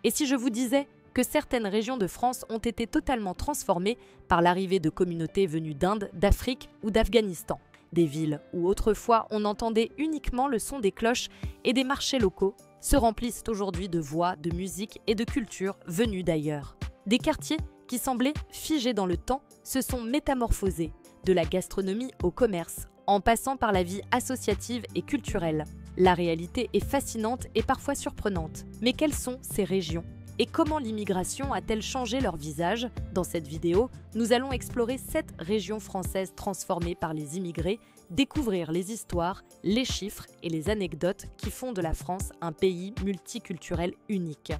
Et si je vous disais que certaines régions de France ont été totalement transformées par l'arrivée de communautés venues d'Inde, d'Afrique ou d'Afghanistan? Des villes où autrefois on entendait uniquement le son des cloches et des marchés locaux se remplissent aujourd'hui de voix, de musique et de culture venues d'ailleurs. Des quartiers qui semblaient figés dans le temps se sont métamorphosés, de la gastronomie au commerce, en passant par la vie associative et culturelle. La réalité est fascinante et parfois surprenante. Mais quelles sont ces régions? Et comment l'immigration a-t-elle changé leur visage? Dans cette vidéo, nous allons explorer 7 régions françaises transformées par les immigrés, découvrir les histoires, les chiffres et les anecdotes qui font de la France un pays multiculturel unique.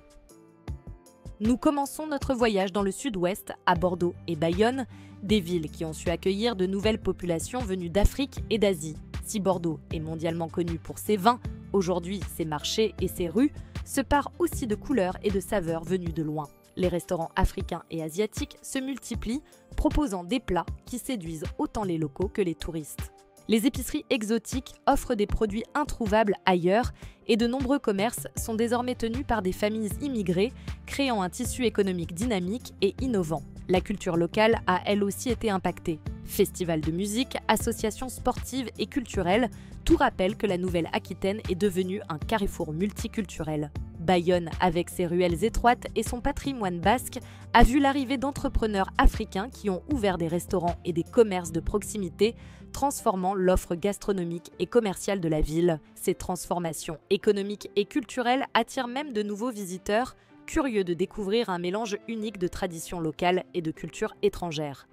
Nous commençons notre voyage dans le sud-ouest, à Bordeaux et Bayonne, des villes qui ont su accueillir de nouvelles populations venues d'Afrique et d'Asie. Si Bordeaux est mondialement connu pour ses vins, aujourd'hui ses marchés et ses rues se parent aussi de couleurs et de saveurs venues de loin. Les restaurants africains et asiatiques se multiplient, proposant des plats qui séduisent autant les locaux que les touristes. Les épiceries exotiques offrent des produits introuvables ailleurs et de nombreux commerces sont désormais tenus par des familles immigrées, créant un tissu économique dynamique et innovant. La culture locale a elle aussi été impactée. Festivals de musique, associations sportives et culturelles, tout rappelle que la Nouvelle-Aquitaine est devenue un carrefour multiculturel. Bayonne, avec ses ruelles étroites et son patrimoine basque, a vu l'arrivée d'entrepreneurs africains qui ont ouvert des restaurants et des commerces de proximité, transformant l'offre gastronomique et commerciale de la ville. Ces transformations économiques et culturelles attirent même de nouveaux visiteurs, curieux de découvrir un mélange unique de traditions locales et de cultures étrangères.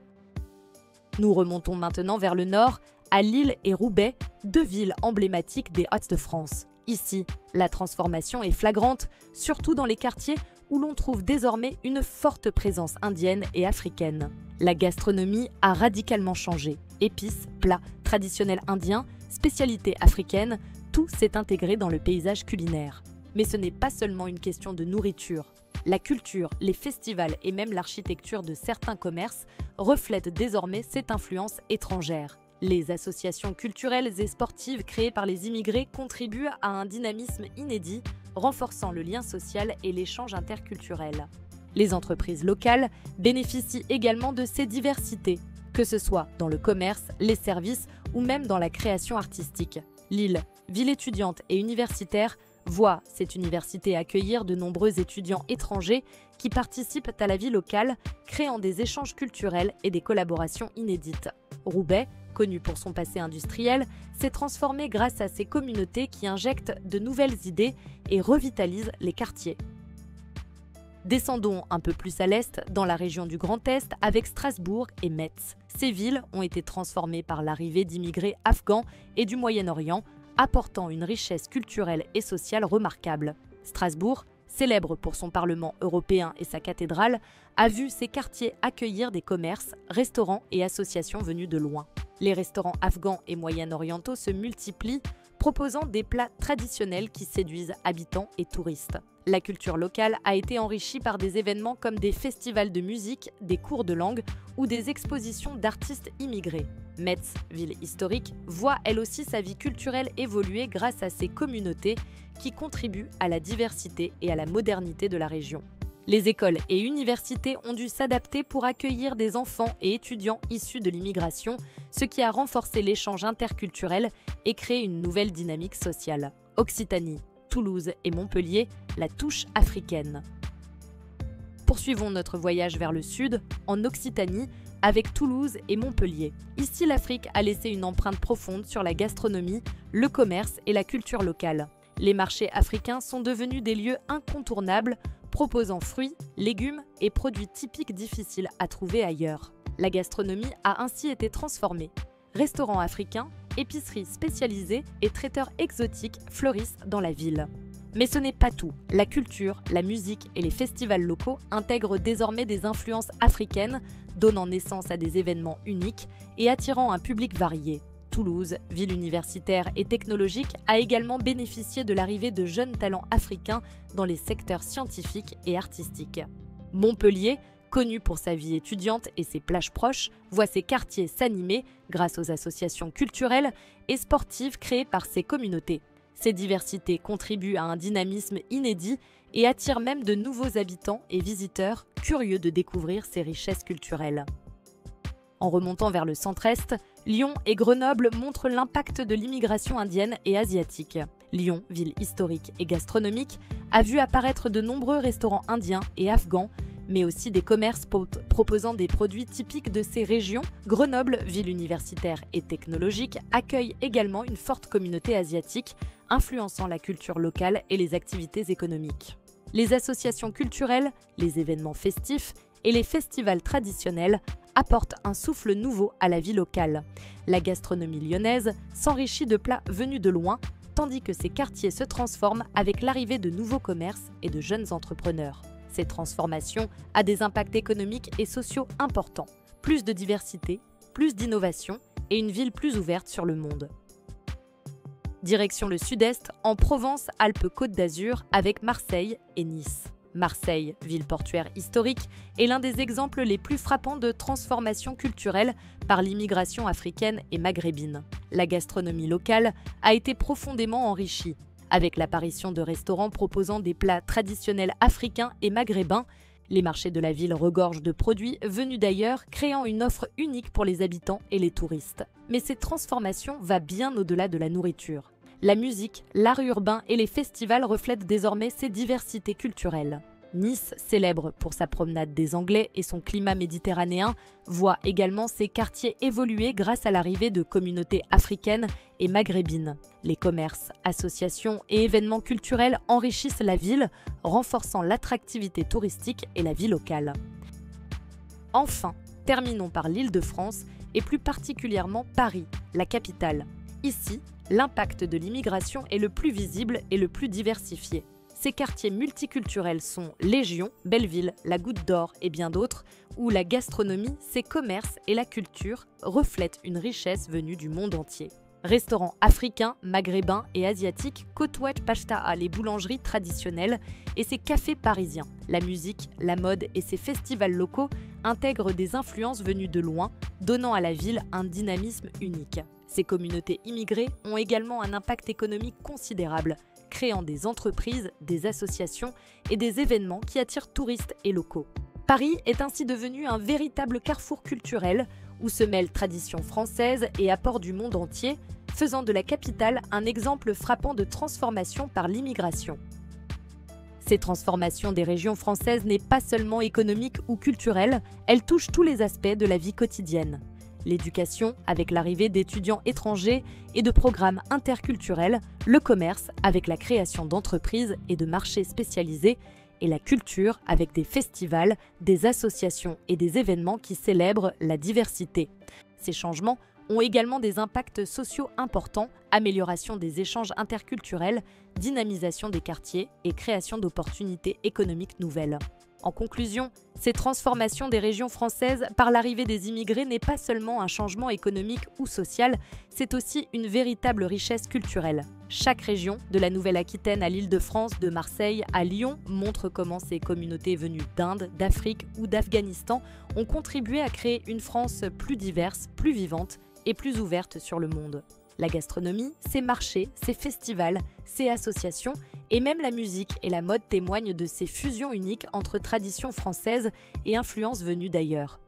Nous remontons maintenant vers le nord, à Lille et Roubaix, 2 villes emblématiques des Hauts-de-France. Ici, la transformation est flagrante, surtout dans les quartiers où l'on trouve désormais une forte présence indienne et africaine. La gastronomie a radicalement changé. Épices, plats traditionnels indiens, spécialités africaines, tout s'est intégré dans le paysage culinaire. Mais ce n'est pas seulement une question de nourriture. La culture, les festivals et même l'architecture de certains commerces reflètent désormais cette influence étrangère. Les associations culturelles et sportives créées par les immigrés contribuent à un dynamisme inédit, renforçant le lien social et l'échange interculturel. Les entreprises locales bénéficient également de ces diversités, que ce soit dans le commerce, les services ou même dans la création artistique. Lille, ville étudiante et universitaire, voit cette université accueillir de nombreux étudiants étrangers qui participent à la vie locale, créant des échanges culturels et des collaborations inédites. Roubaix, connu pour son passé industriel, s'est transformé grâce à ses communautés qui injectent de nouvelles idées et revitalisent les quartiers. Descendons un peu plus à l'est, dans la région du Grand Est, avec Strasbourg et Metz. Ces villes ont été transformées par l'arrivée d'immigrés afghans et du Moyen-Orient, apportant une richesse culturelle et sociale remarquable. Strasbourg, célèbre pour son Parlement européen et sa cathédrale, a vu ses quartiers accueillir des commerces, restaurants et associations venus de loin. Les restaurants afghans et moyen-orientaux se multiplient, proposant des plats traditionnels qui séduisent habitants et touristes. La culture locale a été enrichie par des événements comme des festivals de musique, des cours de langue ou des expositions d'artistes immigrés. Metz, ville historique, voit elle aussi sa vie culturelle évoluer grâce à ses communautés qui contribuent à la diversité et à la modernité de la région. Les écoles et universités ont dû s'adapter pour accueillir des enfants et étudiants issus de l'immigration, ce qui a renforcé l'échange interculturel et créé une nouvelle dynamique sociale. Occitanie, Toulouse et Montpellier, la touche africaine. Poursuivons notre voyage vers le sud, en Occitanie, avec Toulouse et Montpellier. Ici, l'Afrique a laissé une empreinte profonde sur la gastronomie, le commerce et la culture locale. Les marchés africains sont devenus des lieux incontournables, proposant fruits, légumes et produits typiques difficiles à trouver ailleurs. La gastronomie a ainsi été transformée. Restaurants africains, épiceries spécialisées et traiteurs exotiques fleurissent dans la ville. Mais ce n'est pas tout. La culture, la musique et les festivals locaux intègrent désormais des influences africaines, donnant naissance à des événements uniques et attirant un public varié. Toulouse, ville universitaire et technologique, a également bénéficié de l'arrivée de jeunes talents africains dans les secteurs scientifiques et artistiques. Montpellier, connu pour sa vie étudiante et ses plages proches, voit ses quartiers s'animer grâce aux associations culturelles et sportives créées par ses communautés. Ces diversités contribuent à un dynamisme inédit et attire même de nouveaux habitants et visiteurs curieux de découvrir ces richesses culturelles. En remontant vers le centre-est, Lyon et Grenoble montrent l'impact de l'immigration indienne et asiatique. Lyon, ville historique et gastronomique, a vu apparaître de nombreux restaurants indiens et afghans, mais aussi des commerces proposant des produits typiques de ces régions. Grenoble, ville universitaire et technologique, accueille également une forte communauté asiatique, influençant la culture locale et les activités économiques. Les associations culturelles, les événements festifs et les festivals traditionnels apportent un souffle nouveau à la vie locale. La gastronomie lyonnaise s'enrichit de plats venus de loin, tandis que ces quartiers se transforment avec l'arrivée de nouveaux commerces et de jeunes entrepreneurs. Cette transformation a des impacts économiques et sociaux importants. Plus de diversité, plus d'innovation et une ville plus ouverte sur le monde. Direction le sud-est, en Provence-Alpes-Côte d'Azur avec Marseille et Nice. Marseille, ville portuaire historique, est l'un des exemples les plus frappants de transformation culturelle par l'immigration africaine et maghrébine. La gastronomie locale a été profondément enrichie, avec l'apparition de restaurants proposant des plats traditionnels africains et maghrébins. Les marchés de la ville regorgent de produits venus d'ailleurs, créant une offre unique pour les habitants et les touristes. Mais cette transformation va bien au-delà de la nourriture. La musique, l'art urbain et les festivals reflètent désormais ces diversités culturelles. Nice, célèbre pour sa promenade des Anglais et son climat méditerranéen, voit également ses quartiers évoluer grâce à l'arrivée de communautés africaines et maghrébines. Les commerces, associations et événements culturels enrichissent la ville, renforçant l'attractivité touristique et la vie locale. Enfin, terminons par l'Île-de-France et plus particulièrement Paris, la capitale. Ici, l'impact de l'immigration est le plus visible et le plus diversifié. Ces quartiers multiculturels sont Légion, Belleville, la Goutte d'Or et bien d'autres, où la gastronomie, ses commerces et la culture reflètent une richesse venue du monde entier. Restaurants africains, maghrébins et asiatiques côtoient Pachta'a, les boulangeries traditionnelles et ses cafés parisiens. La musique, la mode et ses festivals locaux intègrent des influences venues de loin, donnant à la ville un dynamisme unique. Ces communautés immigrées ont également un impact économique considérable, créant des entreprises, des associations et des événements qui attirent touristes et locaux. Paris est ainsi devenu un véritable carrefour culturel où se mêlent traditions françaises et apports du monde entier, faisant de la capitale un exemple frappant de transformation par l'immigration. Cette transformation des régions françaises n'est pas seulement économique ou culturelle, elle touche tous les aspects de la vie quotidienne. L'éducation avec l'arrivée d'étudiants étrangers et de programmes interculturels, le commerce avec la création d'entreprises et de marchés spécialisés, et la culture avec des festivals, des associations et des événements qui célèbrent la diversité. Ces changements ont également des impacts sociaux importants, amélioration des échanges interculturels, dynamisation des quartiers et création d'opportunités économiques nouvelles. En conclusion, ces transformations des régions françaises par l'arrivée des immigrés n'est pas seulement un changement économique ou social, c'est aussi une véritable richesse culturelle. Chaque région, de la Nouvelle-Aquitaine à l'Île-de-France, de Marseille à Lyon, montre comment ces communautés venues d'Inde, d'Afrique ou d'Afghanistan ont contribué à créer une France plus diverse, plus vivante et plus ouverte sur le monde. La gastronomie, ses marchés, ses festivals, ses associations et même la musique et la mode témoignent de ces fusions uniques entre traditions françaises et influences venues d'ailleurs.